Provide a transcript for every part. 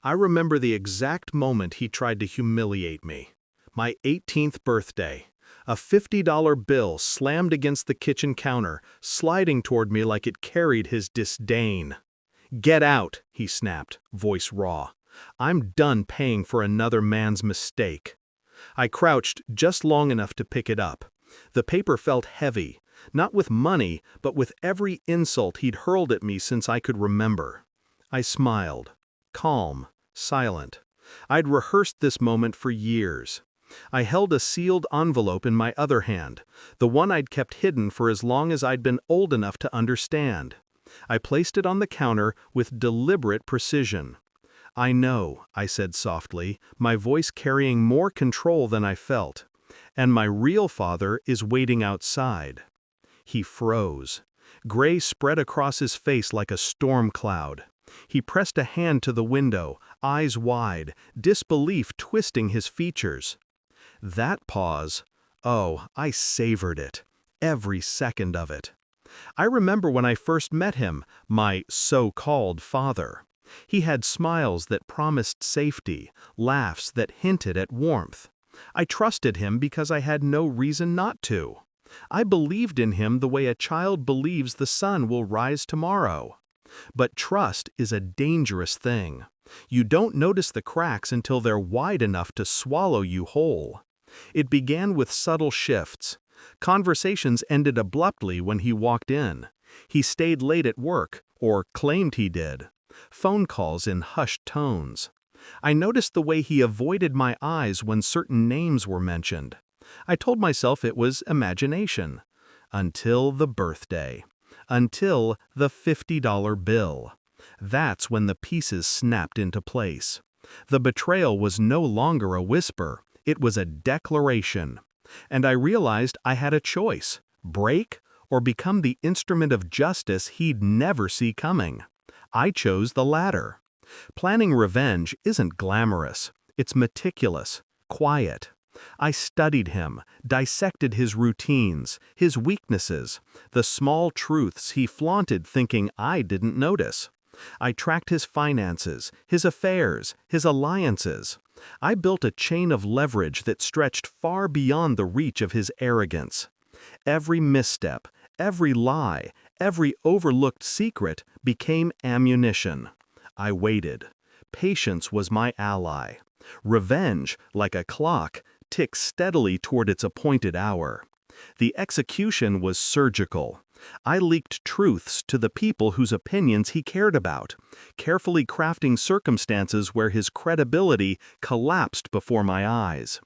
I remember the exact moment he tried to humiliate me. My 18th birthday. A $50 bill slammed against the kitchen counter, sliding toward me like it carried his disdain. "Get out," he snapped, voice raw. "I'm done paying for another man's mistake." I crouched just long enough to pick it up. The paper felt heavy, not with money, but with every insult he'd hurled at me since I could remember. I smiled, calm, silent. I'd rehearsed this moment for years. I held a sealed envelope in my other hand, the one I'd kept hidden for as long as I'd been old enough to understand. I placed it on the counter with deliberate precision. "I know," I said softly, my voice carrying more control than I felt. "And my real father is waiting outside." He froze. Gray spread across his face like a storm cloud. He pressed a hand to the window, eyes wide, disbelief twisting his features. That pause, oh, I savored it, every second of it. I remember when I first met him, my so-called father. He had smiles that promised safety, laughs that hinted at warmth. I trusted him because I had no reason not to. I believed in him the way a child believes the sun will rise tomorrow. But trust is a dangerous thing. You don't notice the cracks until they're wide enough to swallow you whole. It began with subtle shifts. Conversations ended abruptly when he walked in. He stayed late at work, or claimed he did. Phone calls in hushed tones. I noticed the way he avoided my eyes when certain names were mentioned. I told myself it was imagination. Until the birthday. Until the $50 bill. That's when the pieces snapped into place. The betrayal was no longer a whisper, it was a declaration. And I realized I had a choice: break or become the instrument of justice he'd never see coming. I chose the latter. Planning revenge isn't glamorous, it's meticulous, quiet. I studied him, dissected his routines, his weaknesses, the small truths he flaunted thinking I didn't notice. I tracked his finances, his affairs, his alliances. I built a chain of leverage that stretched far beyond the reach of his arrogance. Every misstep, every lie, every overlooked secret became ammunition. I waited. Patience was my ally. Revenge, like a clock, ticked steadily toward its appointed hour. The execution was surgical. I leaked truths to the people whose opinions he cared about, carefully crafting circumstances where his credibility collapsed before my eyes.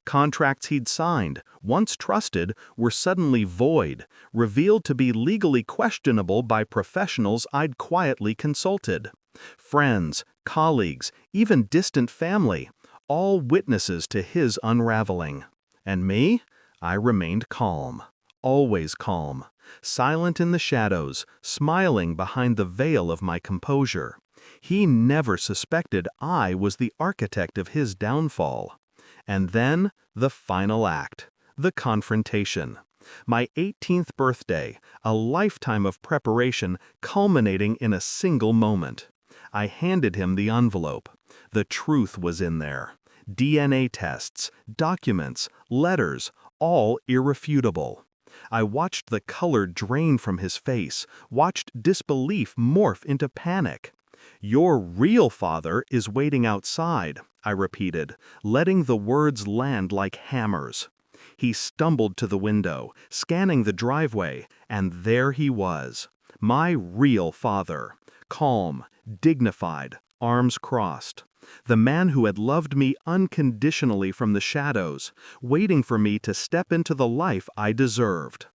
Contracts he'd signed, once trusted, were suddenly void, revealed to be legally questionable by professionals I'd quietly consulted. Friends, colleagues, even distant family, all witnesses to his unraveling. And me? I remained calm, always calm, silent in the shadows, smiling behind the veil of my composure. He never suspected I was the architect of his downfall. And then, the final act, the confrontation. My 18th birthday, a lifetime of preparation culminating in a single moment. I handed him the envelope. The truth was in there. DNA tests, documents, letters, all irrefutable. I watched the color drain from his face, watched disbelief morph into panic. "Your real father is waiting outside," I repeated, letting the words land like hammers. He stumbled to the window, scanning the driveway, and there he was. My real father. Calm, dignified, arms crossed. The man who had loved me unconditionally from the shadows, waiting for me to step into the life I deserved.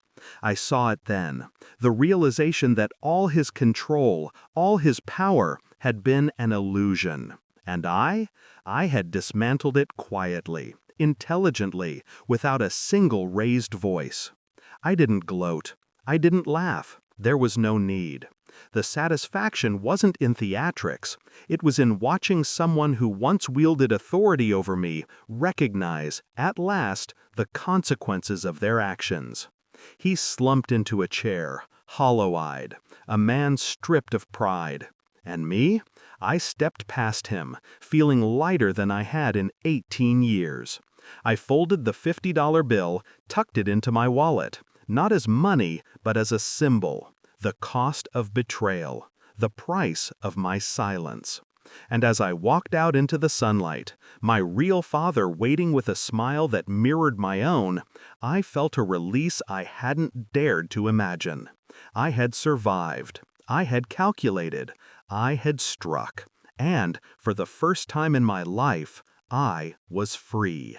I saw it then, the realization that all his control, all his power, had been an illusion. And I had dismantled it quietly, intelligently, without a single raised voice. I didn't gloat. I didn't laugh. There was no need. The satisfaction wasn't in theatrics. It was in watching someone who once wielded authority over me recognize, at last, the consequences of their actions. He slumped into a chair, hollow-eyed, a man stripped of pride. And me? I stepped past him, feeling lighter than I had in 18 years. I folded the $50 bill, tucked it into my wallet, not as money, but as a symbol, the cost of betrayal, the price of my silence. And as I walked out into the sunlight, my real father waiting with a smile that mirrored my own, I felt a release I hadn't dared to imagine. I had survived. I had calculated. I had struck. And, for the first time in my life, I was free.